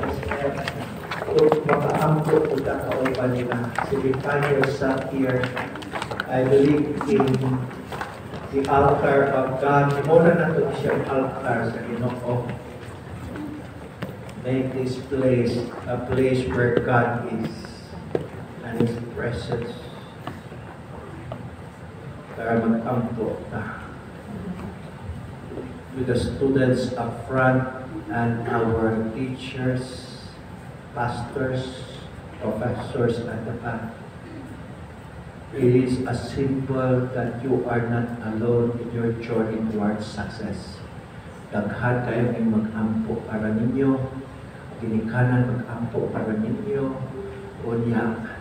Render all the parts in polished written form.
SM. Kung makaangkot ko na kauban nila, 75 years sat here, I believe in the altar of God. Muna na ito siyang altar sa Ginoo. Make this place a place where God is and His presence. Para mag-ampo na with the students up front and our teachers, pastors, professors at the back. It is a symbol that you are not alone in your journey towards success. Daghan kayo ay mag-ampo para ninyo, ginikanan mag-ampo para ninyo, unya,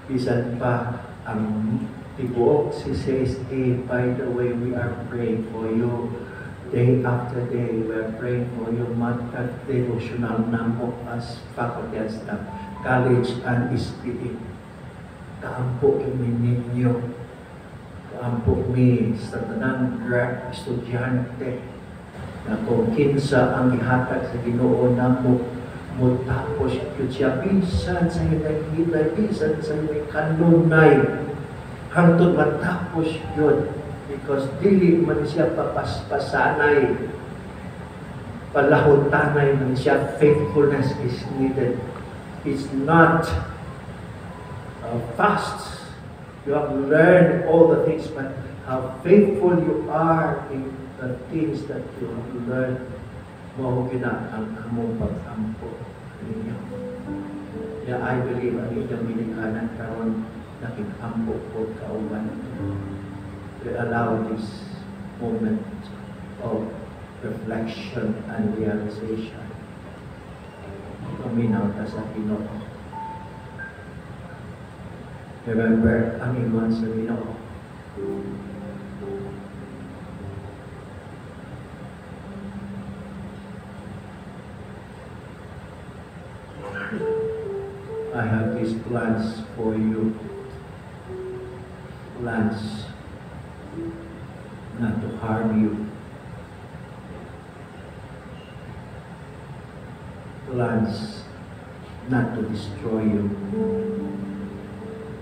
bisan pa ang tibuok si CSA, by the way, we are praying for you. Day after day, we are praying for you. Monthly devotional namo as faculty and staff, college and SPE. Kaampo kami ninyo. Kaampo mi sa tanang estudyante na kung kinsa ang ihatag sa Ginoo namo mo tapos yun siya bisan sa hilay-hilay, bisan sa hilay kanunay hangtod matapos yun. Because dili man siya papaspasanay, palahutanay man siya, faithfulness is needed. It's not fast. You have learned all the things, but how faithful you are in the things that you have learned, mo gina ang among pag-ampo ninyo. Yeah, I believe ang inyong minikanan karon nakik-ampo po kauban. We allow this moment of reflection and realization. Paminaw ta sa Ginoo. Remember, ang ingon sa Ginoo. I have these plans for you. Plans not to harm you. Plans not to destroy you.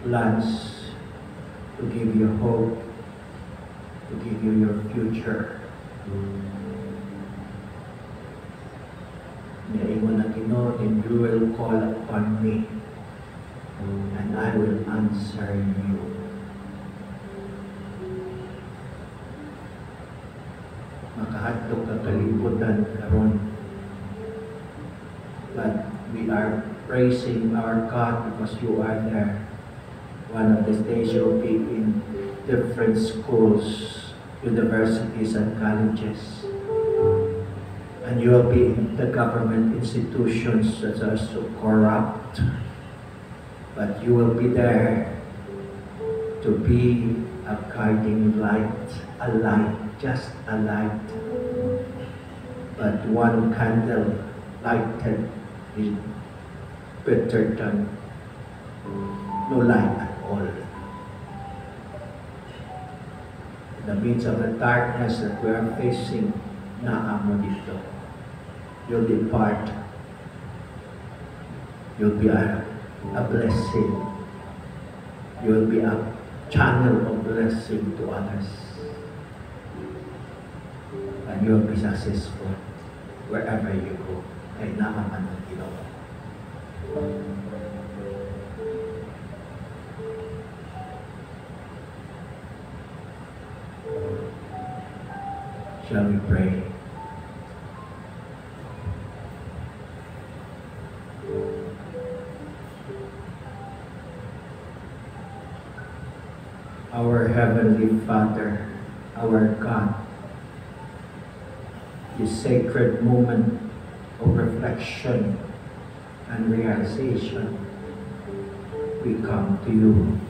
Plans to give you hope, to give you your future. Naingon na Ginoo, and you will call upon me, and I will answer you. Makahadlok ka kalibutan karon. But we are praising our God because you are there. One of these days you'll be in different schools, universities and colleges. And you will be in the government institutions that are so corrupt. But you will be there to be a guiding light, a light, just a light. But one candle lighted is better than no light at all. In the midst of the darkness that we are facing, naamo dito. You'll depart. You'll be a blessing. You'll be a channel of blessing to others. And you'll be successful wherever you go. Ay naaman ng Ginoo. Shall we pray? Our Heavenly Father, our God, this sacred moment of reflection and realization, we come to you.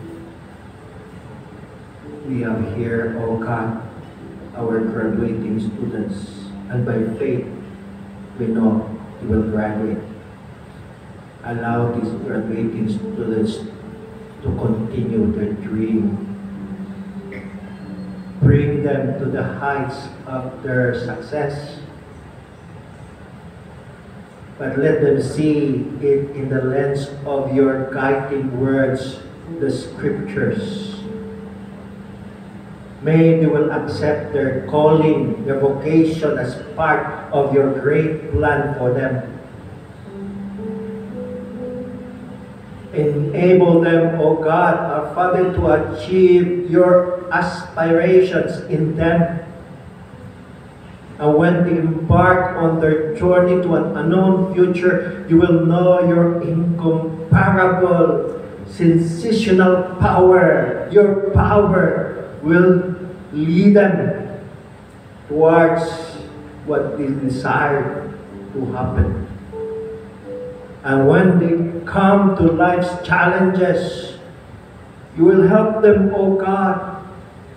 We have here, O God, our graduating students, and by faith, we know you will graduate. Allow these graduating students to continue their dream. Bring them to the heights of their success. but let them see it in the lens of your guiding words, the scriptures. May they will accept their calling, their vocation as part of your great plan for them. Enable them, O God, our Father, to achieve your aspirations in them. And when they embark on their journey to an unknown future, you will know your incomparable, sensational power. Your power will lead them towards what they desire to happen. And when they come to life's challenges, you will help them, O God,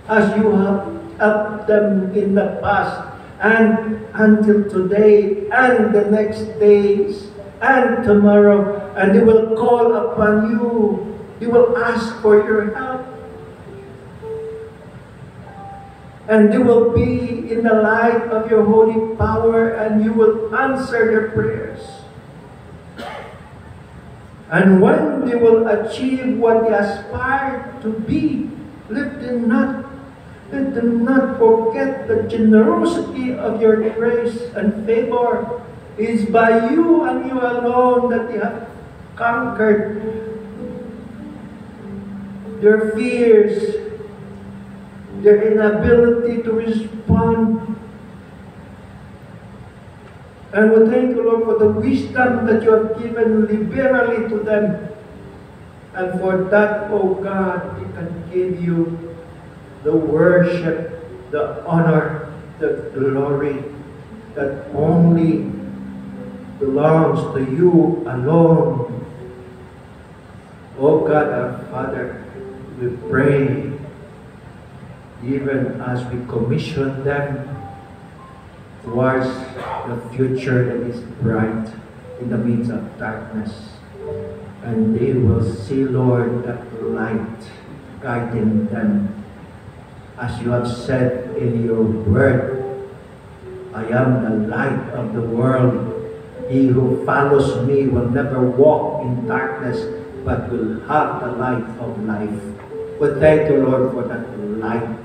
as you have helped them in the past and until today and the next days and tomorrow. And they will call upon you. They will ask for your help. And they will be in the light of your holy power, and you will answer their prayers. And when they will achieve what they aspire to be, let them not forget the generosity of your grace and favor. It is by you and you alone that they have conquered their fears, their inability to respond. And we thank you, Lord, for the wisdom that you have given liberally to them. And for that, O God, we can give you the worship, the honor, the glory that only belongs to you alone. O God, our Father, we pray, even as we commission them towards the future that is bright in the midst of darkness. And they will see, Lord, that light guiding them. As you have said in your word, I am the light of the world. He who follows me will never walk in darkness, but will have the light of life. We thank you, Lord, for that light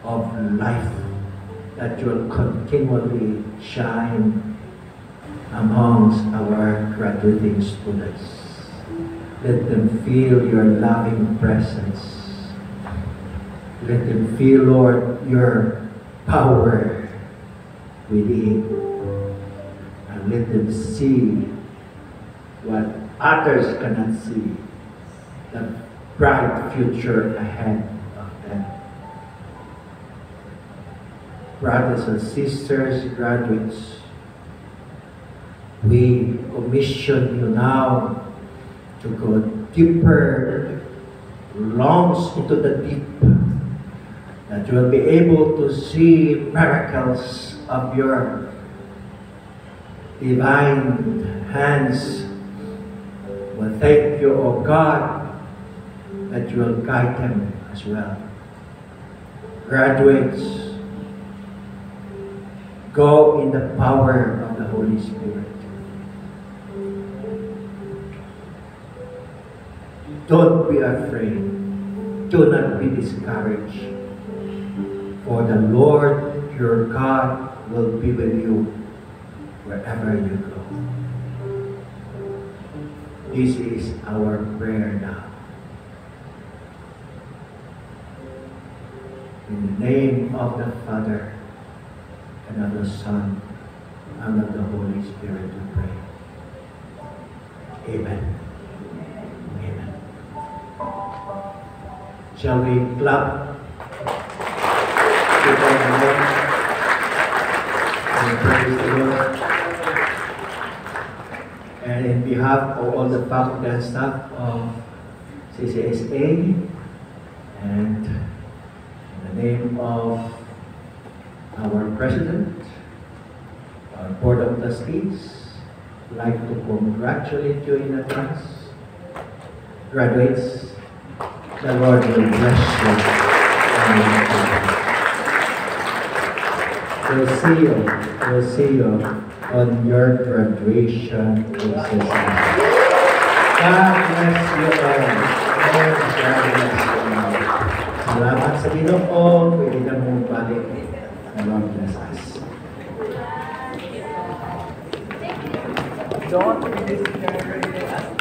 of life that will continually shine amongst our graduating students. Let them feel your loving presence. Let them feel, Lord, your power within. And let them see what others cannot see, the bright future ahead of them. Brothers and sisters, graduates, we commission you now to go deeper, longs into the deep, that you will be able to see miracles of your divine hands. We thank you, O God, that you will guide them as well. Graduates, go in the power of the Holy Spirit. Don't be afraid. Do not be discouraged. For the Lord your God will be with you wherever you go. This is our prayer now. In the name of the Father, and of the Son, and of the Holy Spirit we pray. Amen. Amen. Shall we clap before the Lord and praise the Lord? And in behalf of all the faculty and staff of CCSA, and in the name of our President, our Board of Trustees, I'd like to congratulate you in advance. Graduates, the Lord will bless you. We'll see you on your graduation process. God bless you all. God bless you all. Salamat sa Ginoo, pwede na mong balik. The Lord bless us. Don't